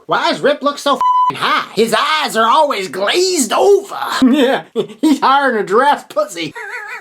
Why does Rip look so f***ing high? His eyes are always glazed over. Yeah, he's higher than a giraffe's pussy.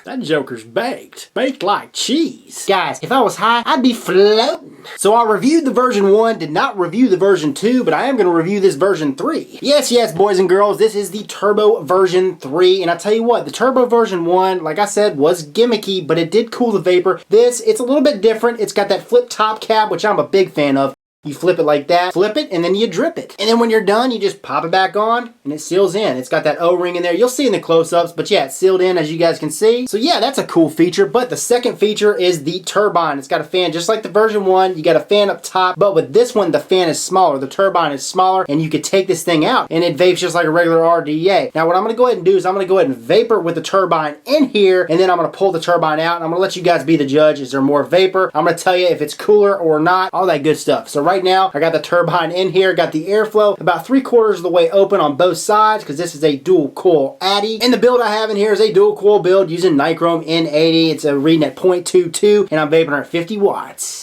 That joker's baked. Baked like cheese. Guys, if I was high, I'd be floating. So I reviewed the version 1, did not review the version 2, but I am going to review this version 3. Yes, boys and girls, this is the Turbo version 3. And I tell you what, the Turbo version 1, like I said, was gimmicky, but it did cool the vapor. It's a little bit different. It's got that flip top cap, which I'm a big fan of. You flip it like that, flip it, and then you drip it. And then when you're done, you just pop it back on, and it seals in. It's got that O-ring in there. You'll see in the close-ups, but yeah, it's sealed in, as you guys can see. So yeah, that's a cool feature, but the second feature is the turbine. It's got a fan just like the version 1. You got a fan up top, but with this one, the fan is smaller. The turbine is smaller, and you could take this thing out, and it vapes just like a regular RDA. Now, what I'm going to go ahead and do is I'm going to go ahead and vapor with the turbine in here, and then I'm going to pull the turbine out, and I'm going to let you guys be the judge. Is there more vapor? I'm going to tell you if it's cooler or not, all that good stuff. So right now, I got the turbine in here, got the airflow about 3/4 of the way open on both sides because this is a dual coil Addy. And the build I have in here is a dual coil build using Nichrome N80. It's a reading at 0.22 and I'm vaping at 50 watts.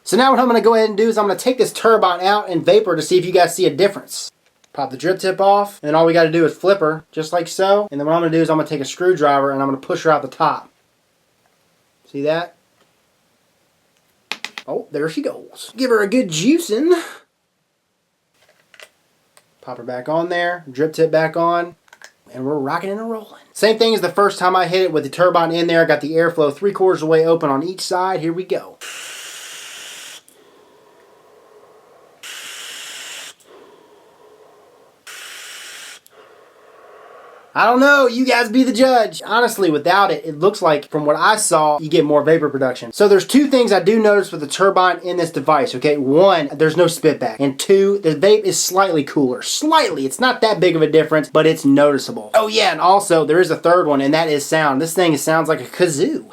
So now what I'm going to go ahead and do is I'm going to take this turbine out and vapor to see if you guys see a difference. Pop the drip tip off, and then all we got to do is flip her, just like so. And then what I'm going to do is I'm going to take a screwdriver and I'm going to push her out the top. See that? Oh, there she goes. Give her a good juicing. Pop her back on there, drip tip back on, and we're rocking and rolling. Same thing as the first time I hit it with the turbine in there. I got the airflow 3/4 of the way open on each side. Here we go. I don't know, you guys be the judge. Honestly, without it, it looks like, from what I saw, you get more vapor production. So there's two things I do notice with the turbine in this device, okay? One, there's no spitback. And two, the vape is slightly cooler. Slightly. It's not that big of a difference, but it's noticeable. Oh yeah, and also, there is a third one, and that is sound. This thing sounds like a kazoo.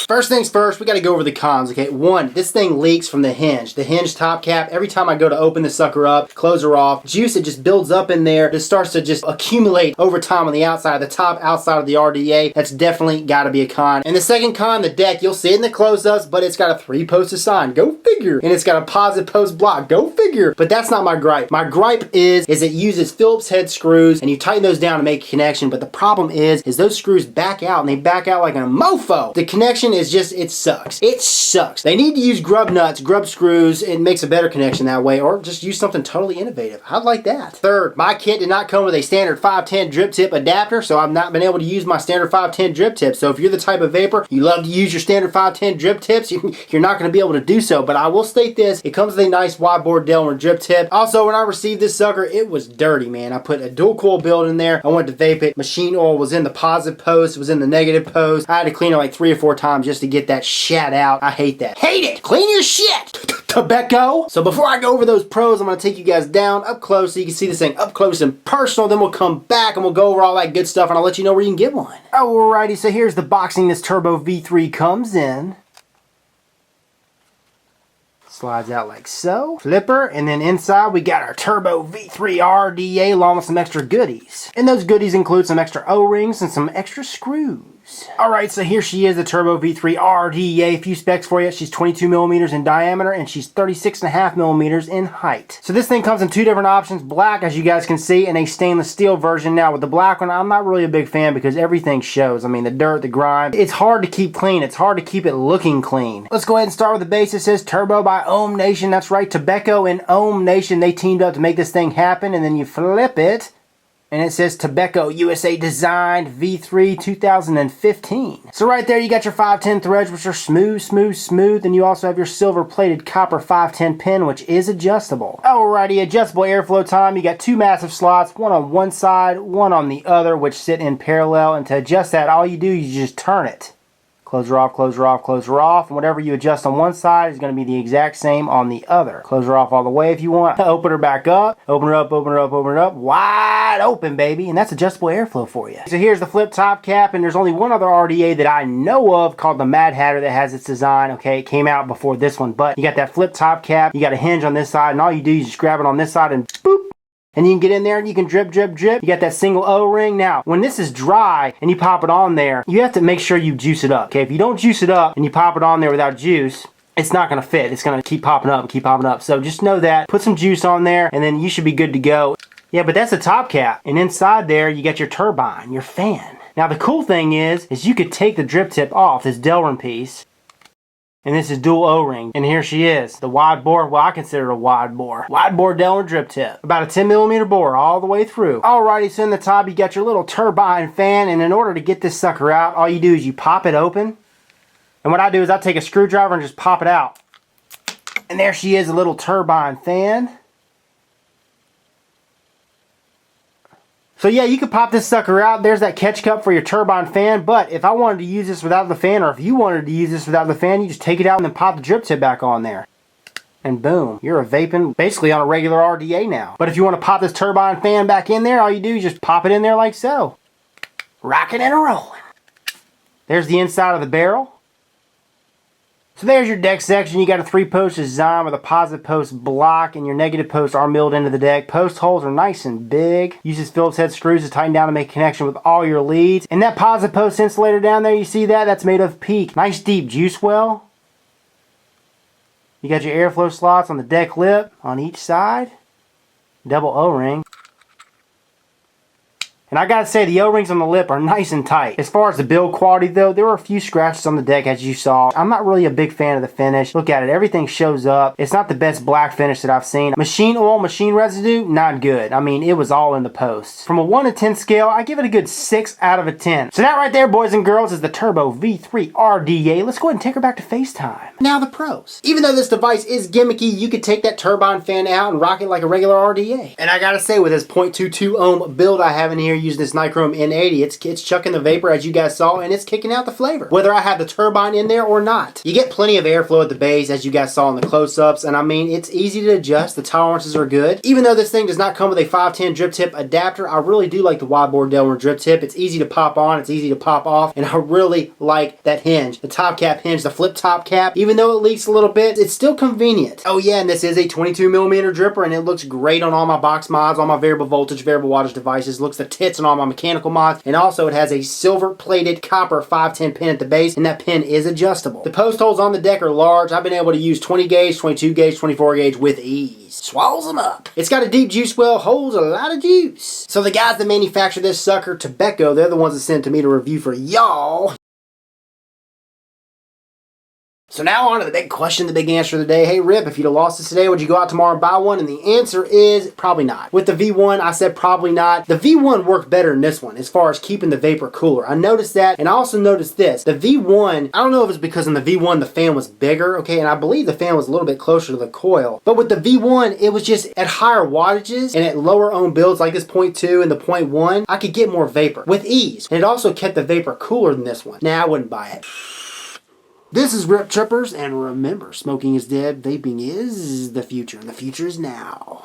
First things first, we got to go over the cons, okay? One, this thing leaks from the hinge. The hinge top cap, every time I go to open the sucker up, close her off, juice, it just builds up in there. It starts to just accumulate over time on the outside, the top outside of the RDA. That's definitely got to be a con. And the second con, the deck, you'll see it in the close-ups, but it's got a 3-post sign. Go figure. And it's got a positive post block. Go figure. But that's not my gripe. My gripe is it uses Phillips head screws, and you tighten those down to make a connection, but the problem is those screws back out, and they back out like a mofo. The connection is just, it sucks. It sucks. They need to use grub nuts, grub screws. It makes a better connection that way, or just use something totally innovative. I'd like that. Third, my kit did not come with a standard 510 drip tip adapter, so I've not been able to use my standard 510 drip tip. So if you're the type of vapor, you love to use your standard 510 drip tips, you're not going to be able to do so. But I will state this, it comes with a nice wide bore Delaware drip tip. Also, when I received this sucker, it was dirty, man. I put a dual coil build in there. I went to vape it. Machine oil was in the positive post, it was in the negative post. I had to clean it like 3 or 4 times just to get that shat out. I hate that. Hate it! Clean your shit! Tobacco. So before I go over those pros, I'm going to take you guys down up close so you can see this thing up close and personal. Then we'll come back and we'll go over all that good stuff and I'll let you know where you can get one. Alrighty, so here's the boxing this Turbo V3 comes in. Slides out like so. Flipper, and then inside we got our Turbo V3 RDA along with some extra goodies. And those goodies include some extra O-rings and some extra screws. Alright, so here she is, the Turbo V3 RDA. A few specs for you. She's 22 millimeters in diameter and she's 36.5 millimeters in height. So this thing comes in 2 different options. Black, as you guys can see, and a stainless steel version. Now with the black one, I'm not really a big fan because everything shows. I mean, the dirt, the grime. It's hard to keep clean. It's hard to keep it looking clean. Let's go ahead and start with the base. It says Turbo by Ohm Nation. That's right, Tobacco and Ohm Nation, they teamed up to make this thing happen. And then you flip it, and it says Tobacco USA designed V3 2015. So right there you got your 510 threads, which are smooth, smooth, smooth. And you also have your silver plated copper 510 pin, which is adjustable. Alrighty, adjustable airflow time. You got 2 massive slots, one on one side, one on the other, which sit in parallel. And to adjust that, all you do is you just turn it. Close her off, close her off, close her off. And whatever you adjust on one side is going to be the exact same on the other. Close her off all the way if you want. Open her back up. Open her up, open her up, open her up. Wide open, baby. And that's adjustable airflow for you. So here's the flip top cap. And there's only one other RDA that I know of called the Mad Hatter that has its design. Okay, it came out before this one. But you got that flip top cap. You got a hinge on this side. And all you do is just grab it on this side and boop. And you can get in there and you can drip, drip, drip. You got that single O-ring. Now, when this is dry and you pop it on there, you have to make sure you juice it up. Okay, if you don't juice it up and you pop it on there without juice, it's not going to fit. It's going to keep popping up and keep popping up. So just know that. Put some juice on there and then you should be good to go. Yeah, but that's the top cap. And inside there, you got your turbine, your fan. Now, the cool thing is you could take the drip tip off, this Delrin piece. And this is dual O-ring. And here she is, the wide bore. Well, I consider it a wide bore. Wide bore Delrin drip tip. About a 10mm bore all the way through. Alrighty, so in the top, you got your little turbine fan. And in order to get this sucker out, all you do is you pop it open. And what I do is I take a screwdriver and just pop it out. And there she is, a little turbine fan. So yeah, you could pop this sucker out. There's that catch cup for your turbine fan. But if I wanted to use this without the fan, or if you wanted to use this without the fan, you just take it out and then pop the drip tip back on there. And boom, you're vaping basically on a regular RDA now. But if you want to pop this turbine fan back in there, all you do is just pop it in there like so. Rocking and rolling. There's the inside of the barrel. So there's your deck section. You got a 3-post design with a positive post block, and your negative posts are milled into the deck. Post holes are nice and big. Uses Phillips head screws to tighten down and make a connection with all your leads. And that positive post insulator down there, you see that? That's made of PEEK. Nice deep juice well. You got your airflow slots on the deck lip on each side. Double O-ring. And I gotta say, the O-rings on the lip are nice and tight. As far as the build quality though, there were a few scratches on the deck as you saw. I'm not really a big fan of the finish. Look at it, everything shows up. It's not the best black finish that I've seen. Machine oil, machine residue, not good. I mean, it was all in the posts. From a 1 to 10 scale, I give it a good 6 out of a 10. So that right there, boys and girls, is the Turbo V3 RDA. Let's go ahead and take her back to FaceTime. Now the pros. Even though this device is gimmicky, you could take that turbine fan out and rock it like a regular RDA. And I gotta say, with this 0.22 ohm build I have in here, using this Nichrome N80, it's chucking the vapor as you guys saw, and it's kicking out the flavor, whether I have the turbine in there or not. You get plenty of airflow at the base as you guys saw in the close-ups, and I mean, it's easy to adjust. The tolerances are good. Even though this thing does not come with a 510 drip tip adapter, I really do like the wide bore Delrin drip tip. It's easy to pop on, it's easy to pop off, and I really like that hinge, the top cap hinge, the flip top cap. Even though it leaks a little bit, it's still convenient. Oh yeah, and this is a 22mm dripper, and it looks great on all my box mods, all my variable voltage, variable wattage devices. Looks the tits on all my mechanical mods, and also it has a silver plated copper 510 pin at the base, and that pin is adjustable. The post holes on the deck are large. I've been able to use 20 gauge, 22 gauge, 24 gauge with ease. Swallows them up. It's got a deep juice well, holds a lot of juice. So the guys that manufacture this sucker, Tobacco, they're the ones that sent it to me to review for y'all. So now on to the big question, the big answer of the day. Hey Rip, if you'd have lost this today, would you go out tomorrow and buy one? And the answer is probably not. With the V1, I said probably not. The V1 worked better than this one as far as keeping the vapor cooler. I noticed that, and I also noticed this. The V1, I don't know if it's because in the V1 the fan was bigger, okay, and I believe the fan was a little bit closer to the coil. But with the V1, it was just at higher wattages and at lower ohm builds like this 0.2 and the 0.1, I could get more vapor with ease. And it also kept the vapor cooler than this one. Nah, I wouldn't buy it. This is Rip Trippers, and remember, smoking is dead, vaping is the future, and the future is now.